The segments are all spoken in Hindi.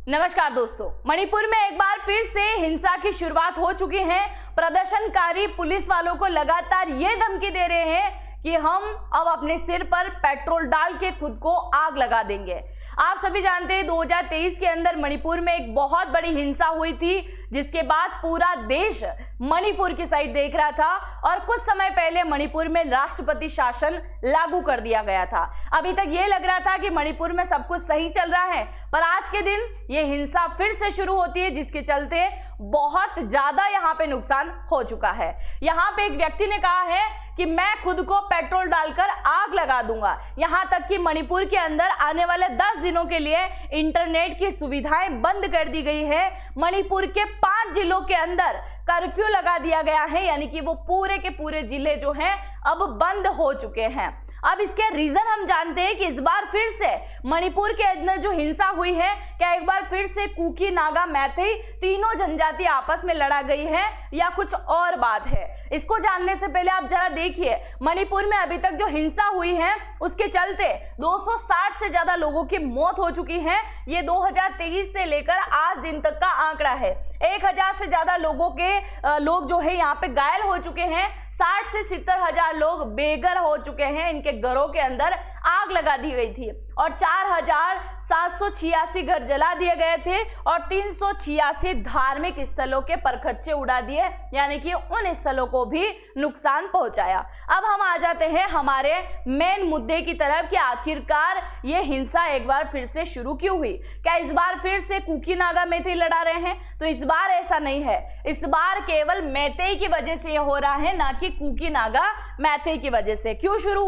नमस्कार दोस्तों, मणिपुर में एक बार फिर से हिंसा की शुरुआत हो चुकी है। प्रदर्शनकारी पुलिस वालों को लगातार ये धमकी दे रहे हैं कि हम अब अपने सिर पर पेट्रोल डाल के खुद को आग लगा देंगे। आप सभी जानते हैं 2023 के अंदर मणिपुर में एक बहुत बड़ी हिंसा हुई थी, जिसके बाद पूरा देश मणिपुर की साइड देख रहा था और कुछ समय पहले मणिपुर में राष्ट्रपति शासन लागू कर दिया गया था। अभी तक ये लग रहा था कि मणिपुर में सब कुछ सही चल रहा है, पर आज के दिन ये हिंसा फिर से शुरू होती है, जिसके चलते बहुत ज्यादा यहाँ पे नुकसान हो चुका है। यहाँ पे एक व्यक्ति ने कहा है कि मैं खुद को पेट्रोल डालकर आग लगा दूंगा। यहाँ तक कि मणिपुर के अंदर आने वाले 10 दिनों के लिए इंटरनेट की सुविधाएं बंद कर दी गई है। मणिपुर के 5 जिलों के अंदर कर्फ्यू लगा दिया गया है, यानी कि वो पूरे के पूरे जिले जो हैं अब बंद हो चुके हैं। अब इसके रीजन हम जानते हैं कि इस बार फिर से मणिपुर के अंदर जो हिंसा हुई है, क्या एक बार फिर से कुकी, नागा, मैथई तीनों जनजाति आपस में लड़ा गई है या कुछ और बात है? इसको जानने से पहले आप जरा देखिए, मणिपुर में अभी तक जो हिंसा हुई है उसके चलते 260 से ज्यादा लोगों की मौत हो चुकी है। ये 2023 से लेकर आज दिन तक का आंकड़ा है। 1000 से ज्यादा लोग जो है यहाँ पे घायल हो चुके हैं। 60 से 70 हजार लोग बेघर हो चुके हैं। इनके घरों के अंदर आग लगा दी गई थी और 4786 घर जला दिए गए थे और 386 धार्मिक स्थलों के परखच्चे उड़ा दिए, यानी कि उन स्थलों को भी नुकसान पहुंचाया। अब हम आ जाते हैं हमारे मेन मुद्दे की तरफ कि आखिरकार ये हिंसा एक बार फिर से शुरू क्यों हुई। क्या इस बार फिर से कुकी, नागा, मैथई लड़ा रहे हैं? तो इस बार ऐसा नहीं है। इस बार केवल मैथई की वजह से ये हो रहा है, ना कि कुकी, नागा, मैथई की वजह से। क्यों शुरू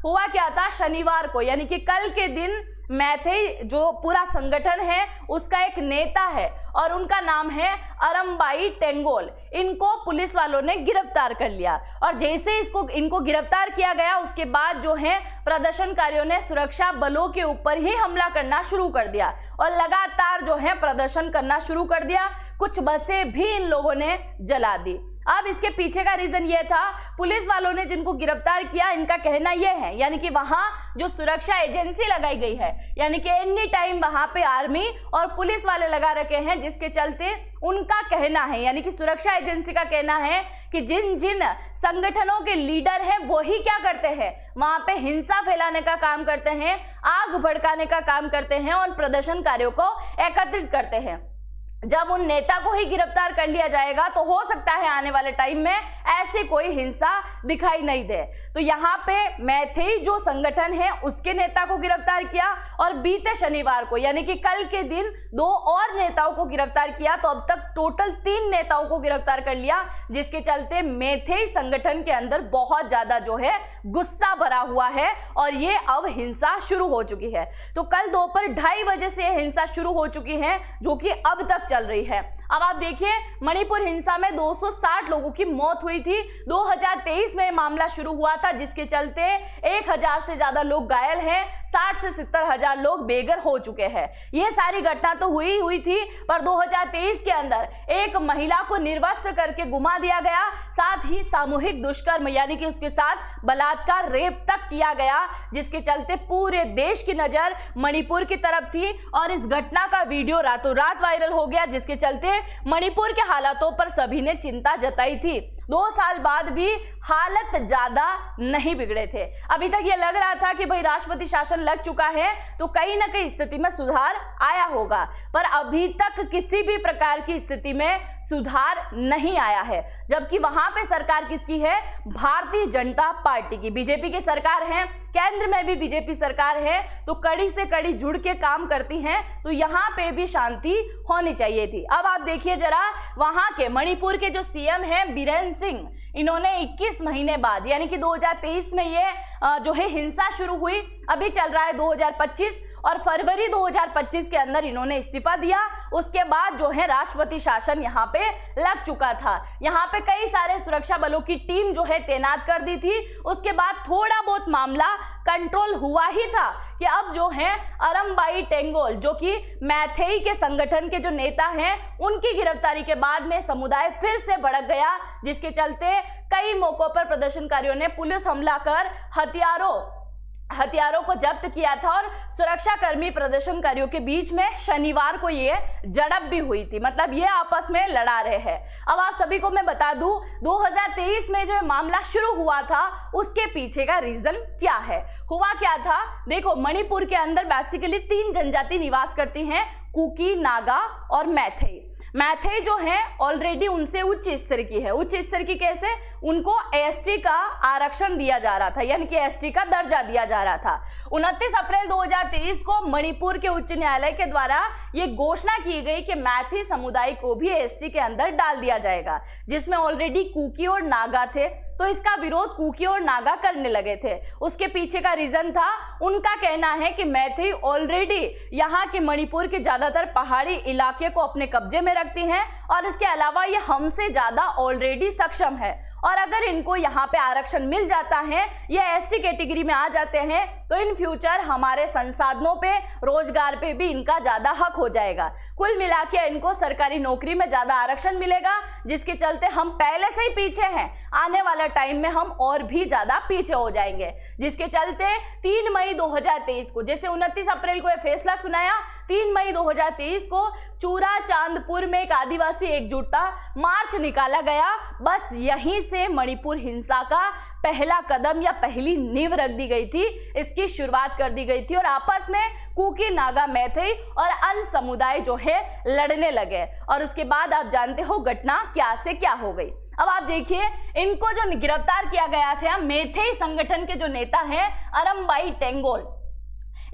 हुआ क्या था? शनिवार को, यानी कि कल के दिन मैथई जो पूरा संगठन है उसका एक नेता है और उनका नाम है अरमबाई टेंगोल। इनको पुलिस वालों ने गिरफ्तार कर लिया और जैसे इनको गिरफ्तार किया गया, उसके बाद जो है प्रदर्शनकारियों ने सुरक्षा बलों के ऊपर ही हमला करना शुरू कर दिया और लगातार जो है प्रदर्शन करना शुरू कर दिया। कुछ बसें भी इन लोगों ने जला दी। अब इसके पीछे का रीजन ये था, पुलिस वालों ने जिनको गिरफ्तार किया, इनका कहना यह है, यानी कि वहां जो सुरक्षा एजेंसी लगाई गई है, यानी कि एनी टाइम वहां पे आर्मी और पुलिस वाले लगा रखे हैं, जिसके चलते उनका कहना है, यानी कि सुरक्षा एजेंसी का कहना है कि जिन जिन संगठनों के लीडर हैं वो ही क्या करते हैं, वहां पे हिंसा फैलाने का काम करते हैं, आग भड़काने का काम करते हैं और प्रदर्शनकारियों को एकत्रित करते हैं। जब उन नेता को ही गिरफ्तार कर लिया जाएगा तो हो सकता है आने वाले टाइम में ऐसी कोई हिंसा दिखाई नहीं दे। तो यहाँ पे मैथई जो संगठन है उसके नेता को गिरफ्तार किया और बीते शनिवार को, यानी कि कल के दिन 2 और नेताओं को गिरफ्तार किया। तो अब तक टोटल 3 नेताओं को गिरफ्तार कर लिया, जिसके चलते मैथई संगठन के अंदर बहुत ज्यादा जो है गुस्सा भरा हुआ है और ये अब हिंसा शुरू हो चुकी है। तो कल दोपहर 2:30 बजे से हिंसा शुरू हो चुकी है, जो कि अब तक चल रही है। अब आप देखिए, मणिपुर हिंसा में 260 लोगों की मौत हुई थी। 2023 में मामला शुरू हुआ था, जिसके चलते 1000 से ज्यादा लोग घायल हैं। 60 से 70 हजार लोग बेघर हो चुके हैं। यह सारी घटना तो हुई थी, पर 2023 के अंदर एक महिला को निर्वस्त्र करके गुमा दिया गया, साथ ही सामूहिक दुष्कर्म यानी कि उसके साथ बलात्कार, रेप तक किया गया, जिसके चलते पूरे देश की नजर मणिपुर की तरफ थी और इस घटना का वीडियो रातों रात वायरल हो गया, जिसके चलते मणिपुर के हालातों पर सभी ने चिंता जताई थी। 2 साल बाद भी हालत ज्यादा नहीं बिगड़े थे। अभी तक ये लग रहा था कि भाई राष्ट्रपति शासन लग चुका है तो कहीं ना कहीं स्थिति में सुधार आया होगा, पर अभी तक किसी भी प्रकार की स्थिति में सुधार नहीं आया है। जबकि वहां पे सरकार किसकी है? भारतीय जनता पार्टी की, बीजेपी की सरकार है। केंद्र में भी बीजेपी सरकार है, तो कड़ी से कड़ी जुड़ के काम करती हैं, तो यहाँ पे भी शांति होनी चाहिए थी। अब आप देखिए जरा, वहां के मणिपुर के जो सीएम हैं बीरेन सिंह, इन्होंने 21 महीने बाद, यानी कि 2023 में ये जो है हिंसा शुरू हुई, अभी चल रहा है 2025 और फरवरी 2025 के अंदर इन्होंने इस्तीफा दिया। उसके बाद जो है राष्ट्रपति शासन यहाँ पे लग चुका था। यहाँ पे कई सारे सुरक्षा बलों की टीम जो है तैनात कर दी थी। उसके बाद थोड़ा बहुत मामला कंट्रोल हुआ ही था कि अब जो है अरमबाई टेंगोल, जो कि मैथई के संगठन के जो नेता हैं, उनकी गिरफ्तारी के बाद में समुदाय फिर से भड़क गया, जिसके चलते कई मौकों पर प्रदर्शनकारियों ने पुलिस हमला कर हथियारों को जब्त किया था और सुरक्षा कर्मी प्रदर्शनकारियों के बीच में शनिवार को ये झड़प भी हुई थी, मतलब ये आपस में लड़ा रहे हैं। अब आप सभी को मैं बता दूं 2023 में जो मामला शुरू हुआ था उसके पीछे का रीजन क्या है। हुआ क्या था, देखो मणिपुर के अंदर बेसिकली 3 जनजाति निवास करती हैं, कुकी, नागा और मैथई। मैथई जो है ऑलरेडी उनसे उच्च स्तर की है। उच्च स्तर की कैसे, उनको एसटी का आरक्षण दिया जा रहा था, यानी कि एसटी का दर्जा दिया जा रहा था। 29 अप्रैल 2023 को मणिपुर के उच्च न्यायालय के द्वारा ये घोषणा की गई कि मैथी समुदाय को भी एसटी के अंदर डाल दिया जाएगा, जिसमें ऑलरेडी कुकी और नागा थे। तो इसका विरोध कुकी और नागा करने लगे थे। उसके पीछे का रीजन था, उनका कहना है कि मैथी ऑलरेडी यहाँ के मणिपुर के ज्यादातर पहाड़ी इलाके को अपने कब्जे में रखती हैं और इसके अलावा ये हमसे ज्यादा ऑलरेडी सक्षम है, और अगर इनको यहाँ पे आरक्षण मिल जाता है, ये एसटी कैटेगरी में आ जाते हैं, तो इन फ्यूचर हमारे संसाधनों पे, रोजगार पे भी इनका ज्यादा हक हो जाएगा। कुल मिला के इनको सरकारी नौकरी में ज्यादा आरक्षण मिलेगा, जिसके चलते हम पहले से ही पीछे हैं, आने वाला टाइम में हम और भी ज्यादा पीछे हो जाएंगे। जिसके चलते 3 मई 2023 को, जैसे 29 अप्रैल को यह फैसला सुनाया, 3 मई 2023 को चूरा चांदपुर में एक आदिवासी एकजुटता मार्च निकाला गया। बस यहीं से मणिपुर हिंसा का पहला कदम या पहली नींव रख दी गई थी, इसकी शुरुआत कर दी गई थी, और आपस में कुकी, नागा, मैथई और अन्य समुदाय जो है लड़ने लगे। और उसके बाद आप जानते हो घटना क्या से क्या हो गई। अब आप देखिए, इनको जो गिरफ्तार किया गया था, मैथई संगठन के जो नेता हैं अरमबाई टेंगोल,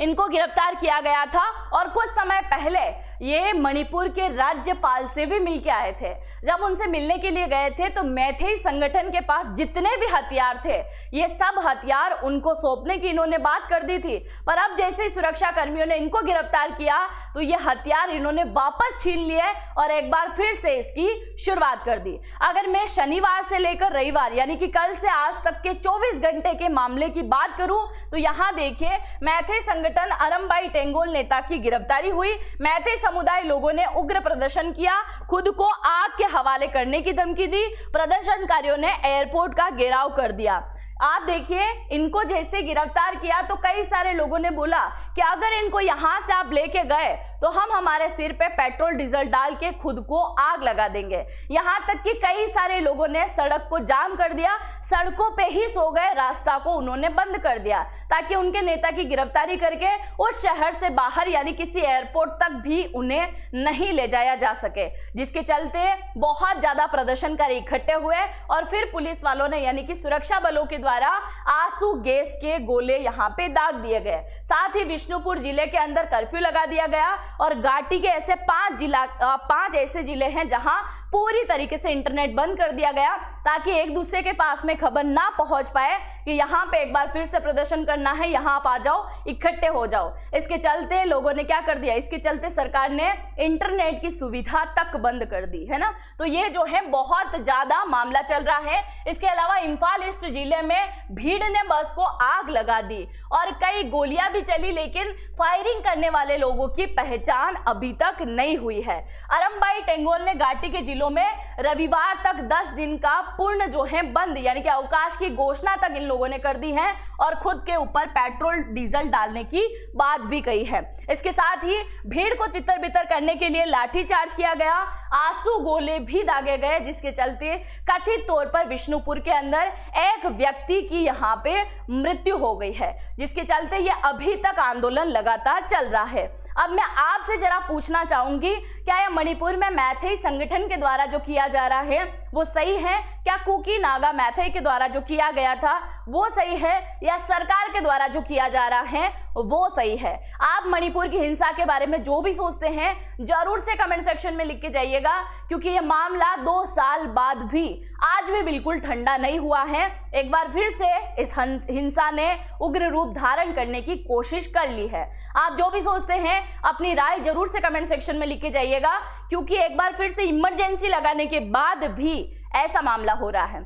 इनको गिरफ्तार किया गया था और कुछ समय पहले ये मणिपुर के राज्यपाल से भी मिलके आए थे। जब उनसे मिलने के लिए गए थे तो मैथई संगठन के पास जितने भी हथियार थे, ये सब हथियार उनको सौंपने की इन्होंने बात कर दी थी। पर अब जैसे ही सुरक्षा कर्मियों ने इनको गिरफ्तार किया तो ये हथियार इन्होंने वापस छीन लिए और एक बार फिर से इसकी शुरुआत कर दी। अगर मैं शनिवार से लेकर रविवार यानी कि कल से आज तक के 24 घंटे के मामले की बात करूं तो यहाँ देखिए, मैथई संगठन अरमबाई टेंगोल नेता की गिरफ्तारी हुई। मैथई समुदाय लोगों ने उग्र प्रदर्शन किया, खुद को आग के हवाले करने की धमकी दी, प्रदर्शनकारियों ने एयरपोर्ट का घेराव कर दिया। आप देखिए, इनको जैसे गिरफ्तार किया तो कई सारे लोगों ने बोला कि अगर इनको यहां से आप लेके गए तो हम हमारे सिर पे पेट्रोल डीजल डाल के खुद को आग लगा देंगे। यहां तक कि कई सारे लोगों ने सड़क को जाम कर दिया, सड़कों पे ही सो गए, रास्ता को उन्होंने बंद कर दिया ताकि उनके नेता की गिरफ्तारी करके उस शहर से बाहर यानी किसी एयरपोर्ट तक भी उन्हें नहीं ले जाया जा सके। जिसके चलते बहुत ज्यादा प्रदर्शनकारी इकट्ठे हुए और फिर पुलिस वालों ने यानी कि सुरक्षा बलों के द्वारा आंसू गैस के गोले यहाँ पे दाग दिए गए। साथ ही विष्णुपुर जिले के अंदर कर्फ्यू लगा दिया गया और घाटी के ऐसे 5 ऐसे जिले हैं जहां पूरी तरीके से इंटरनेट बंद कर दिया गया ताकि एक दूसरे के पास में खबर ना पहुंच पाए कि यहाँ पे एक बार फिर से प्रदर्शन करना है, यहाँ आप आ जाओ, इकट्ठे हो जाओ। इसके चलते लोगों ने क्या कर दिया, इसके चलते सरकार ने इंटरनेट की सुविधा तक बंद कर दी है ना। तो ये जो है बहुत ज्यादा मामला चल रहा है। इसके अलावा इम्फाल ईस्ट जिले में भीड़ ने बस को आग लगा दी और कई गोलियां भी चली, लेकिन फायरिंग करने वाले लोगों की पहचान अभी तक नहीं हुई है। अरमबाई टेंगोल ने घाटी के जिलों में रविवार तक 10 दिन का पूर्ण जो है बंद यानी कि अवकाश की घोषणा तक इन लोगों ने कर दी है और खुद के ऊपर पेट्रोल डीजल डालने की बात भी कही है। इसके साथ ही भीड़ को तितर बितर करने के लिए लाठीचार्ज किया गया, आंसू गोले भी दागे गए, जिसके चलते कथित तौर पर विष्णुपुर के अंदर एक व्यक्ति की यहाँ पे मृत्यु हो गई है, जिसके चलते ये अभी तक आंदोलन लगातार चल रहा है। अब मैं आपसे जरा पूछना चाहूंगी, क्या यह मणिपुर में मैथई संगठन के द्वारा जो किया जा रहा है वो सही है? क्या कुकी, नागा, मैथई के द्वारा जो किया गया था वो सही है या सरकार के द्वारा जो किया जा रहा है वो सही है? आप मणिपुर की हिंसा के बारे में जो भी सोचते हैं जरूर से कमेंट सेक्शन में लिख के जाइएगा, क्योंकि ये मामला 2 साल बाद भी आज भी बिल्कुल ठंडा नहीं हुआ है। एक बार फिर से इस हिंसा ने उग्र रूप धारण करने की कोशिश कर ली है। आप जो भी सोचते हैं अपनी राय जरूर से कमेंट सेक्शन में लिख के जाइएगा, क्योंकि एक बार फिर से इमरजेंसी लगाने के बाद भी ऐसा मामला हो रहा है।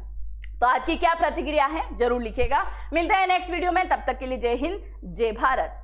तो आपकी क्या प्रतिक्रिया है जरूर लिखिएगा। मिलते हैं नेक्स्ट वीडियो में, तब तक के लिए जय हिंद, जय भारत।